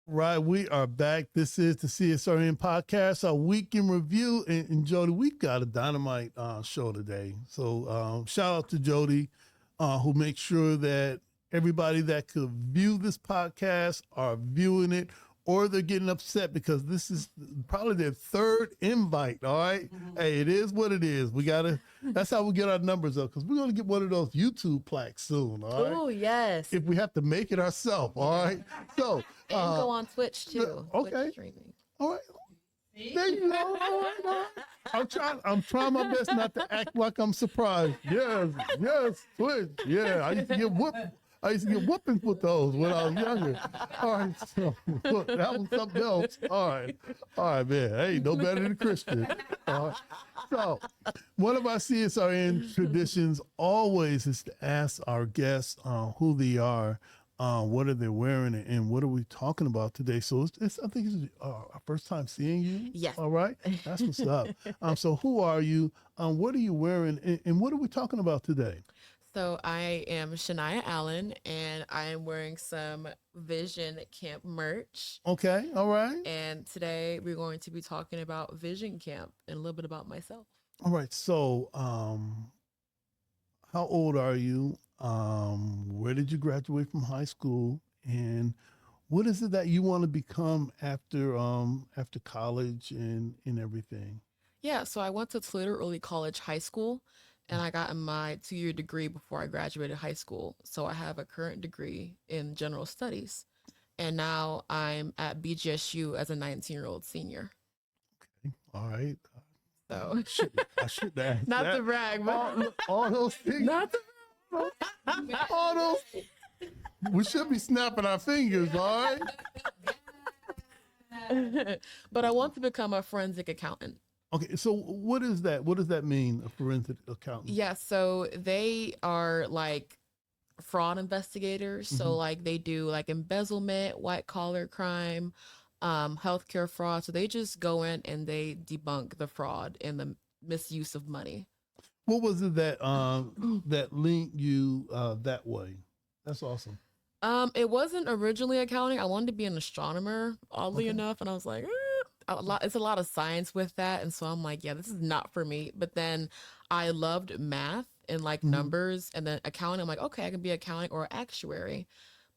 Right, we are back. This is the CSRN podcast, our week in review. And Jody, we've got a dynamite show today. So shout out to Jody, who makes sure that everybody that could view this podcast are viewing it, or they're getting upset because this is probably their third invite. All right? Hey, it is what it is. That's how we get our numbers up, because we're going to get one of those YouTube plaques soon. All right. Oh, yes. If we have to make it ourselves. All right. So, and go on Twitch too. Okay. Twitch streaming. All right. There you go. All right. I'm trying my best not to act like I'm surprised. Yes, Twitch. Yeah, I used to get whoopings with those when I was younger. All right, so look, that was something else. All right, man. Hey, no better than Christian. All right. So, one of our CSRN traditions always is to ask our guests who they are, what are they wearing, and what are we talking about today. So I think it's our first time seeing you. Yes. All right. That's what's up. So who are you? What are you wearing, and what are we talking about today? So I am Shania Allen, and I am wearing some Vision Camp merch. Okay. All right. And today we're going to be talking about Vision Camp and a little bit about myself. All right. So, how old are you? Where did you graduate from high school? And what is it that you want to become after college and everything? Yeah, so I went to Toledo Early College High School, and I got my 2-year degree before I graduated high school. So I have a current degree in general studies. And now I'm at BGSU as a 19-year-old senior. Okay. All right. So I should ask not that. to brag, but all those things. not to All those. We should be snapping our fingers, all right? But I want to become a forensic accountant. Okay, so what is that? What does that mean, a forensic accountant? Yeah, so they are like fraud investigators. So like they do like embezzlement, white collar crime, healthcare fraud. So they just go in and they debunk the fraud and the misuse of money. What was it that that linked you that way? That's awesome. It wasn't originally accounting. I wanted to be an astronomer, oddly enough, and I was like, it's a lot of science with that, and so I'm like, yeah, this is not for me. But then I loved math and like numbers, and then accounting. I'm like, okay, I can be accounting or actuary,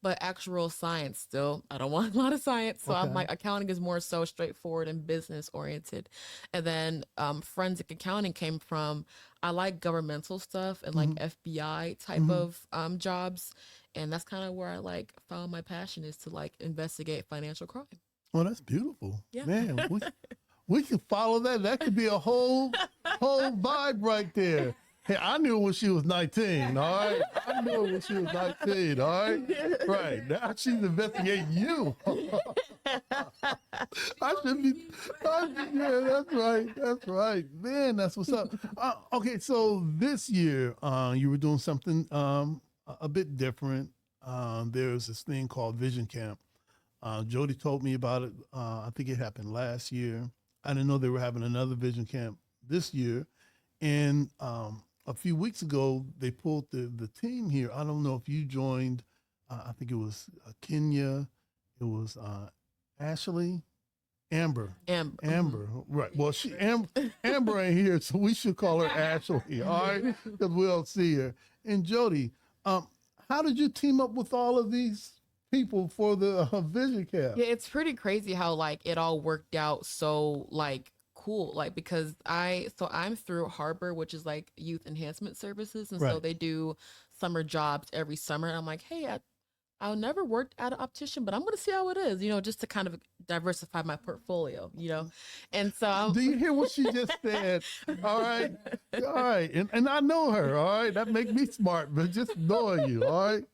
but actual science still, I don't want a lot of science. So I'm like, accounting is more so straightforward and business oriented. And then forensic accounting came from, I like governmental stuff and like FBI type of jobs. And that's kind of where I like found my passion, is to like investigate financial crime. Oh, that's beautiful. Yeah. Man, we can follow that. That could be a whole vibe right there. Hey, I knew when she was 19, all right? I knew when she was 19, all right? Right. Now she's investigating you. Yeah, that's right. Man, that's what's up. Okay, so this year, you were doing something a bit different. There's this thing called Vision Camp. Jody told me about it. I think it happened last year. I didn't know they were having another Vision Camp this year. And a few weeks ago, they pulled the team here. I don't know if you joined. I think it was Kenya. It was Ashley. Amber. Right. Well, Amber ain't here, so we should call her Ashley, all right? Because we don't see her. And Jody, how did you team up with all of these people for the Vision Camp? Yeah, it's pretty crazy how like it all worked out so like cool, like because I'm through Harbor, which is like youth enhancement services, and so they do summer jobs every summer, and I'm like, hey, I'll never worked at an optician, but I'm going to see how it is, just to kind of diversify my portfolio, And so do you hear what she just said? All right. And I know her. All right. That makes me smart, but just knowing you. All right.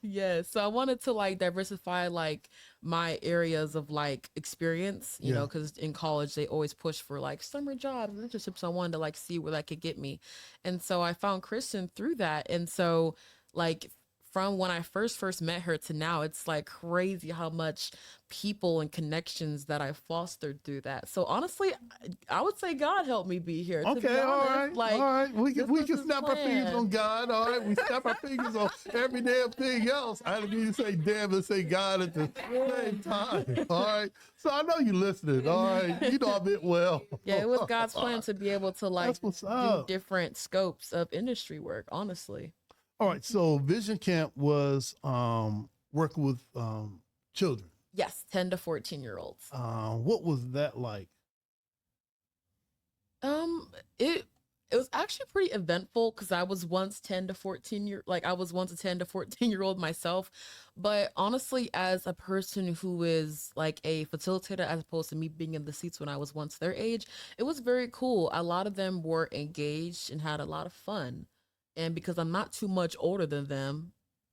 Yeah. So I wanted to like diversify like my areas of like experience, you know, because in college they always push for like summer jobs and internships. So I wanted to like see where that could get me. And so I found Kristen through that. And so like from when I first met her to now, it's like crazy how much people and connections that I fostered through that. So honestly, I would say God helped me be here. To be Okay, all honest, right, all like right. this We was can His snap our fingers plan. on God. All right, we snap our fingers on every damn thing else. I didn't mean to say damn and say God at the same time. All right, so I know you listening. All right, you know I meant well. Yeah, it was God's plan to be able to like That's what's do up. different scopes of industry work. Honestly, All right, so Vision Camp was working with children. yes, 10 to 14 year olds. What was that like? Um, it was actually pretty eventful because I was once a 10 to 14 year old myself. But honestly, as a person who is like a facilitator, as opposed to me being in the seats when I was once their age, it was very cool. A lot of them were engaged and had a lot of fun. And because I'm not too much older than them,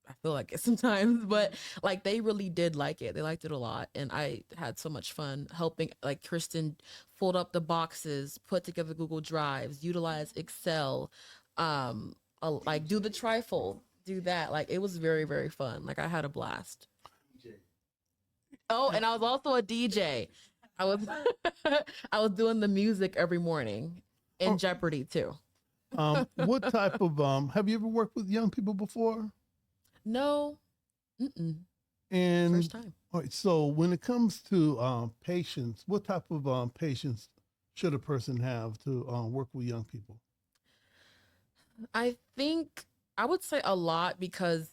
I feel like it sometimes, but like they really did like it. They liked it a lot. And I had so much fun helping like Kristen fold up the boxes, put together Google Drives, utilize Excel, like do the trifold, do that. Like it was very, very fun. Like I had a blast. Oh, and I was also a DJ. I was I was doing the music every morning in Oh, Jeopardy too. what type of have you ever worked with young people before? No, mm-mm, And first time. all right, so when it comes to patience, what type of patience should a person have to work with young people? I think I would say a lot because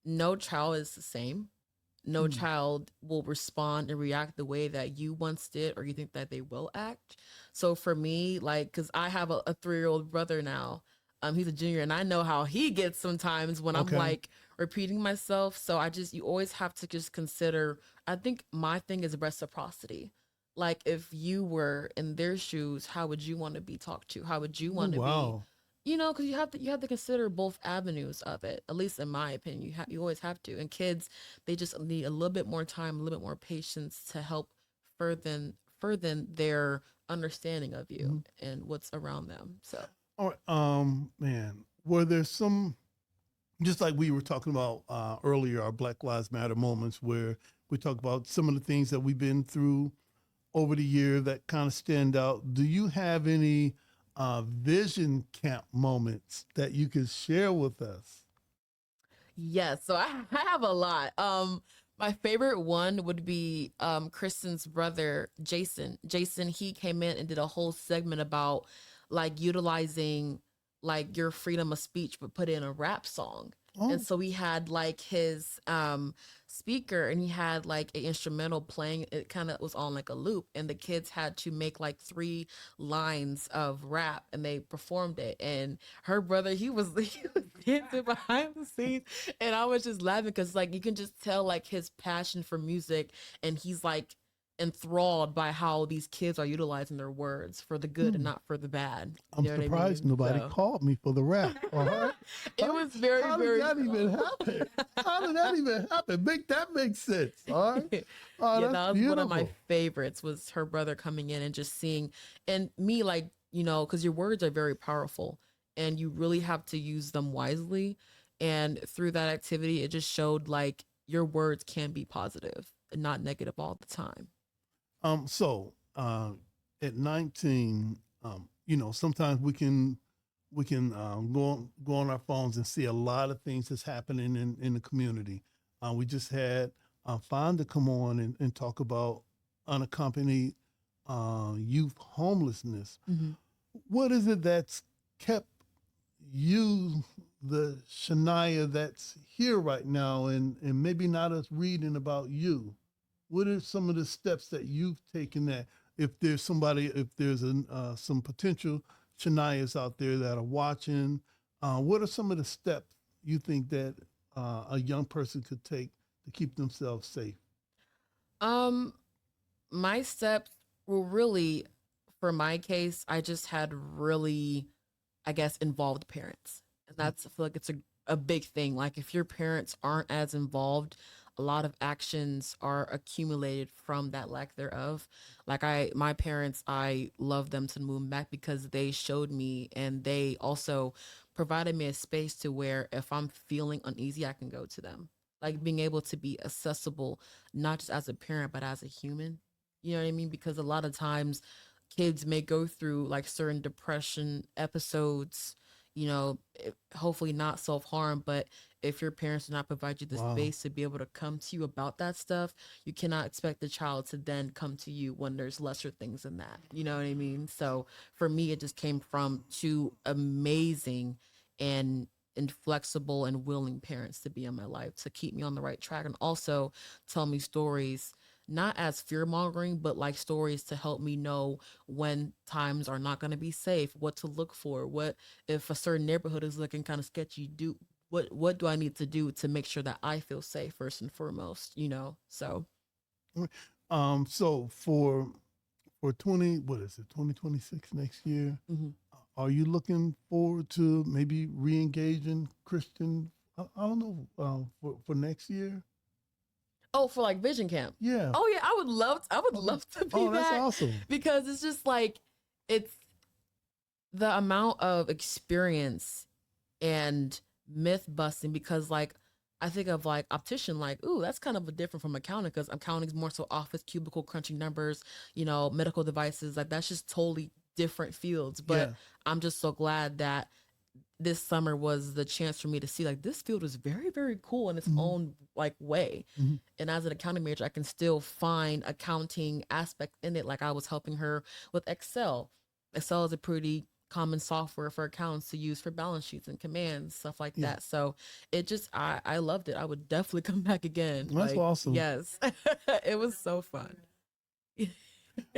no child is the same. No Mm, child will respond and react the way that you once did or you think that they will act. So for me, like, because I have a 3 year old brother now, he's a junior, and I know how he gets sometimes when I'm okay. like repeating myself. So you always have to just consider. I think my thing is reciprocity. Like, if you were in their shoes, how would you want to be talked to? How would you Oh want to be, wow. because you have to consider both avenues of it. At least in my opinion, you always have to. And kids, they just need a little bit more time, a little bit more patience to help further their understanding of you Mhm. and what's around them. So All right, man, were there some just like we were talking about earlier, our Black Lives Matter moments where we talk about some of the things that we've been through over the year that kind of stand out. Do you have any vision camp moments that you could share with us? yes, so I have a lot. My favorite one would be Kristen's brother Jason. Jason, he came in and did a whole segment about like utilizing like your freedom of speech but put in a rap song. And Oh, so we had like his speaker, and he had like an instrumental playing. It kind of was on like a loop, and the kids had to make like 3 lines of rap, and they performed it. And her brother, he was dancing behind the scenes, and I was just laughing because like you can just tell like his passion for music, and he's like enthralled by how these kids are utilizing their words for the good and hmm. not for the bad. I'm You know what I surprised mean? nobody So called me for the rap. All right. it How, was very, how did very that even cool. happen? How did that even happen? Make that make sense. All right. Oh, Yeah, that's that was one of my beautiful. favorites, was her brother coming in and just seeing, and me like, because your words are very powerful and you really have to use them wisely. And through that activity, it just showed like your words can be positive and not negative all the time. So at 19, sometimes we can go on our phones and see a lot of things that's happening in the community. We just had Fonda come on and talk about unaccompanied youth homelessness. Hmm. What is it that's kept you, the Shania that's here right now, and maybe not us reading about you? What are some of the steps that you've taken that if there's some potential Shanias out there that are watching, what are some of the steps you think that a young person could take to keep themselves safe? Um, my steps were really, for my case, I just had really, I guess, involved parents. And Mm, that's, I feel like it's a big thing. Like, if your parents aren't as involved, a lot of actions are accumulated from that lack thereof. Like, my parents, I love them to move back because they showed me, and they also provided me a space to where if I'm feeling uneasy, I can go to them. Like being able to be accessible, not just as a parent, but as a human. You know what I mean? Because a lot of times kids may go through like certain depression episodes, hopefully not self harm, but if your parents do not provide you the Wow. space to be able to come to you about that stuff, you cannot expect the child to then come to you when there's lesser things than that. You know what I mean? So for me, it just came from two amazing and inflexible and willing parents to be in my life to keep me on the right track and also tell me stories not as fear mongering, but like stories to help me know when times are not going to be safe, what to look for, what if a certain neighborhood is looking kind of sketchy, do what do I need to do to make sure that I feel safe first and foremost. So So for 20, what is it, 2026 next year? mhm. Are you looking forward to maybe re-engaging Christian? I don't know, for next year. Oh, for like Vision Camp. Yeah. Oh yeah, I would love to be Oh, that's that awesome. because it's just like it's the amount of experience and myth busting because like I think of like optician like ooh that's kind of a different from accounting because accounting is more so office cubicle crunching numbers, medical devices, like that's just totally different fields, but Yeah. I'm just so glad that this summer was the chance for me to see like this field is very very cool in its Hmm. own like way. Hmm. And as an accounting major I can still find accounting aspect in it, like I was helping her with Excel is a pretty common software for accountants to use for balance sheets and commands, stuff like Yeah. that. So it just I loved it. I would definitely come back again. That's Like awesome. yes. It was so fun.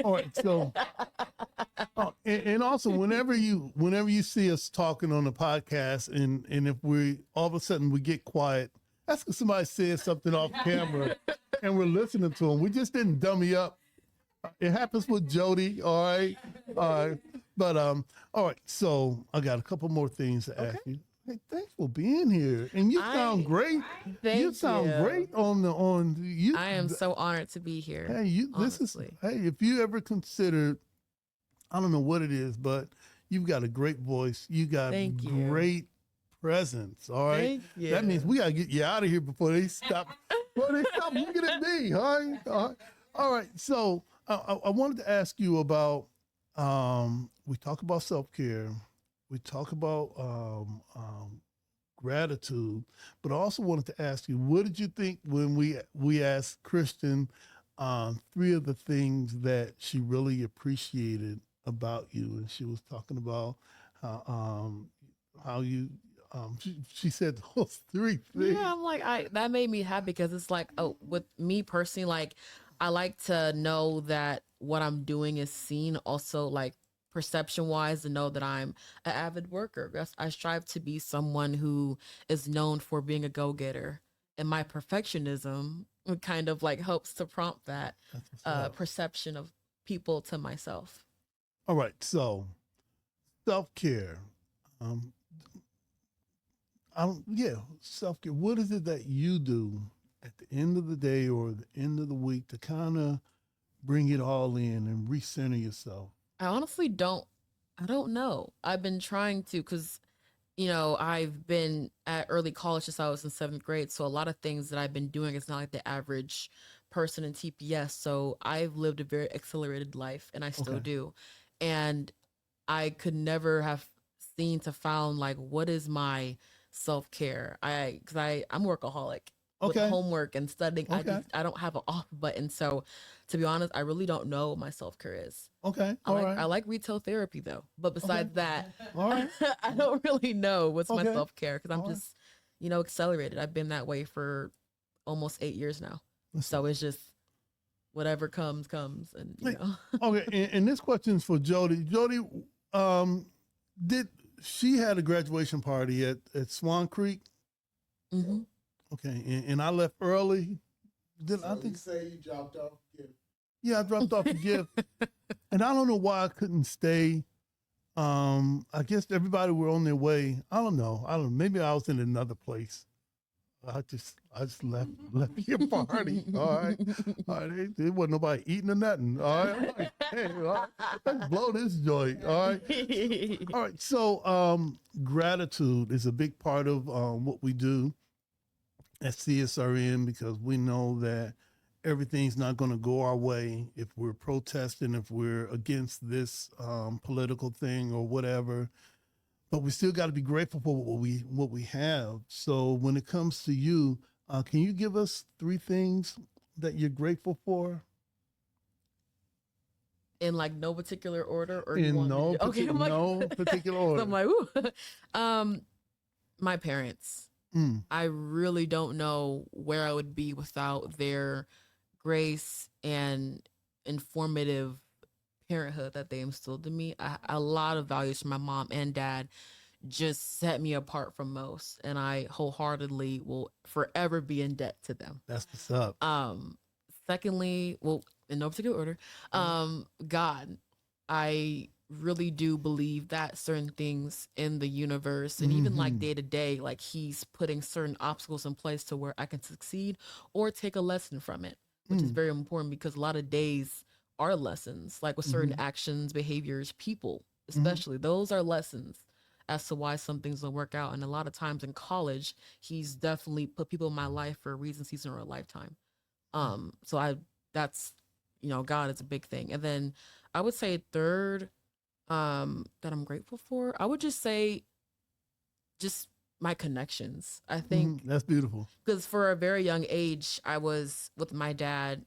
All right. So, and also whenever you see us talking on the podcast, and if we all of a sudden we get quiet, that's because somebody said something off camera, and we're listening to them. We just didn't dummy up. It happens with Jody. All right. All right. But all right. So I got a couple more things to ask Okay. you. Hey, thanks for being here. And you sound great. Thank You sound you. great on you. I am so honored to be here. Hey, Honestly. if you ever considered, I don't know what it is, but you've got a great voice. You got Thank you. great presence. All right. Thank you. That means we gotta get you out of here before they stop. Before they stop looking at me. All right. All right. All right. So I wanted to ask you about. We talk about self care. We talk about gratitude, but I also wanted to ask you, what did you think when we asked Kristen three of the things that she really appreciated about you, and she was talking about how you she said those three things. Yeah, I'm like I that made me happy because it's like oh with me personally like I like to know that what I'm doing is seen also like perception wise to know that I'm an avid worker. I strive to be someone who is known for being a go-getter and my perfectionism kind of like helps to prompt that That's what's up. perception of people to myself. All right, so self care. Um, yeah, self care. What is it that you do at the end of the day or the end of the week to kind of bring it all in and recenter yourself? I honestly don't. I don't know. I've been trying to because, I've been at early college since I was in seventh grade. So a lot of things that I've been doing is not like the average person in TPS. So I've lived a very accelerated life and I still Okay. do. And I could never have seen to found like what is my self care. I'm a workaholic with Okay. homework and studying. Okay. I don't have an off button. So to be honest, I really don't know what my self care is. Okay. I All like right. I like retail therapy though, but besides that, All right. I don't really know what's my Okay. self care because I'm All right. just accelerated. I've been that way for almost 8 years now, Listen. so it's just whatever comes, and Hey, Okay. And this question is for Jody. Jody, did she had a graduation party at Swan Creek? hmm Okay. And I left early. Did I So think? you say you dropped off gift. Yeah, I dropped off a gift, and I don't know why I couldn't stay. I guess everybody were on their way. I don't know. Maybe I was in another place. I just left your party. All right. All right. There wasn't nobody eating or nothing. All right. I'm like, hey, all right, let's blow this joint. All right. All right. So gratitude is a big part of what we do at CSRN, because we know that everything's not going to go our way if we're protesting, if we're against this political thing or whatever. But we still got to be grateful for what we have. So when it comes to you, can you give us 3 things that you're grateful for? In like no particular order, or In you want no, me to, okay, I'm like, no particular order. so I'm like, ooh. My parents. Mm. I really don't know where I would be without their grace and informative parenthood that they instilled in me. A lot of values from my mom and dad just set me apart from most, and I wholeheartedly will forever be in debt to them. That's what's up. Secondly, well, in no particular order, God. I really do believe that certain things in the universe, and even like day to day, like he's putting certain obstacles in place to where I can succeed or take a lesson from it, which is very important, because a lot of days are lessons, like with certain actions, behaviors, people, especially those are lessons as to why some things don't work out. And a lot of times in college, he's definitely put people in my life for a reason, season, or a lifetime. So that's, God is a big thing. And then I would say third, that I'm grateful for, I would just say just my connections. I think that's beautiful, because for a very young age, I was with my dad,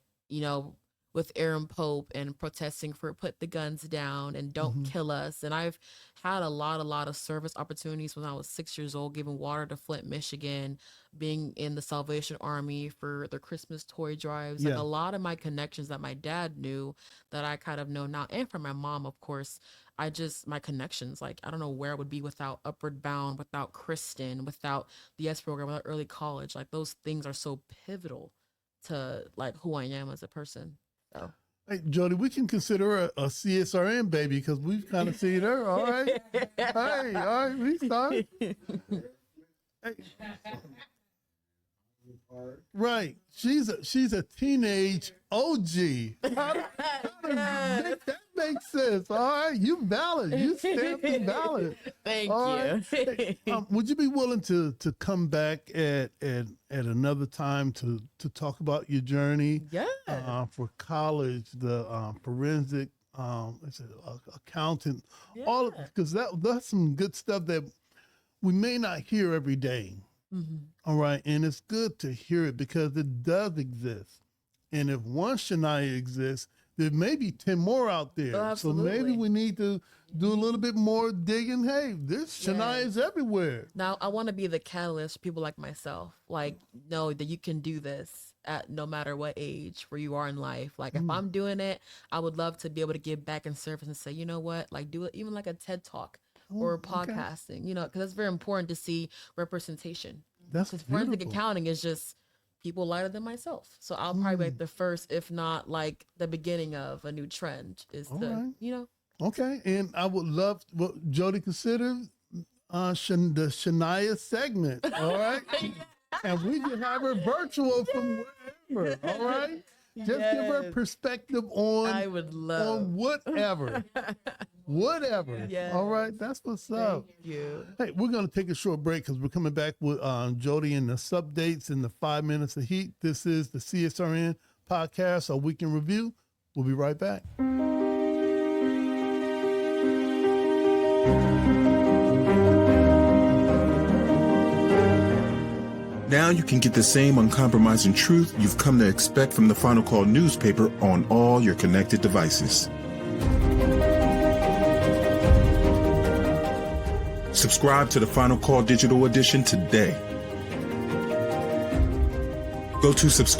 with Aaron Pope and protesting for put the guns down and don't kill us. And I've had a lot of service opportunities when I was 6 years old, giving water to Flint, Michigan, being in the Salvation Army for the Christmas toy drives. Like a lot of my connections that my dad knew that I kind of know now, and from my mom, of course, my connections, like, I don't know where I would be without Upward Bound, without Kristen, without the S program, without early college. Like those things are so pivotal to like who I am as a person. So. Hey, Jody, we can consider her a CSRN baby, because we've kind of seen her. All right. Hey, all right, we start. Hey. Right. She's a teenage OG. How that makes sense. All right. You valid. You stamped and valid. Thank all you. Right. Hey, would you be willing to come back at another time to talk about your journey? Yeah. For college, the forensic accountant, all because that's some good stuff that we may not hear every day. All right. And it's good to hear it because it does exist. And if one Shania exists, there may be 10 more out there. Oh, so maybe we need to do a little bit more digging. Hey, this Shania is everywhere. Now, I want to be the catalyst for people like myself. Like, know that you can do this at no matter what age where you are in life. Like, if I'm doing it, I would love to be able to give back in service and say, you know what, like do it, even like a TED Talk. Or podcasting, because it's very important to see representation. That's forensic accounting is just people lighter than myself. So I'll probably be like the first, if not like the beginning of a new trend is Okay. And I would love what Jody considered the Shania segment. All right. And we can have her virtual from wherever. All right. Just give her perspective on, I would love on whatever. Whatever. Yes. All right. That's what's up. Thank you. Hey, we're going to take a short break because we're coming back with Jody and the subdates in the 5 minutes of heat. This is the CSRN podcast, our weekend review. We'll be right back. Now you can get the same uncompromising truth you've come to expect from the Final Call newspaper on all your connected devices. Subscribe to the Final Call digital edition today. Go to subscribe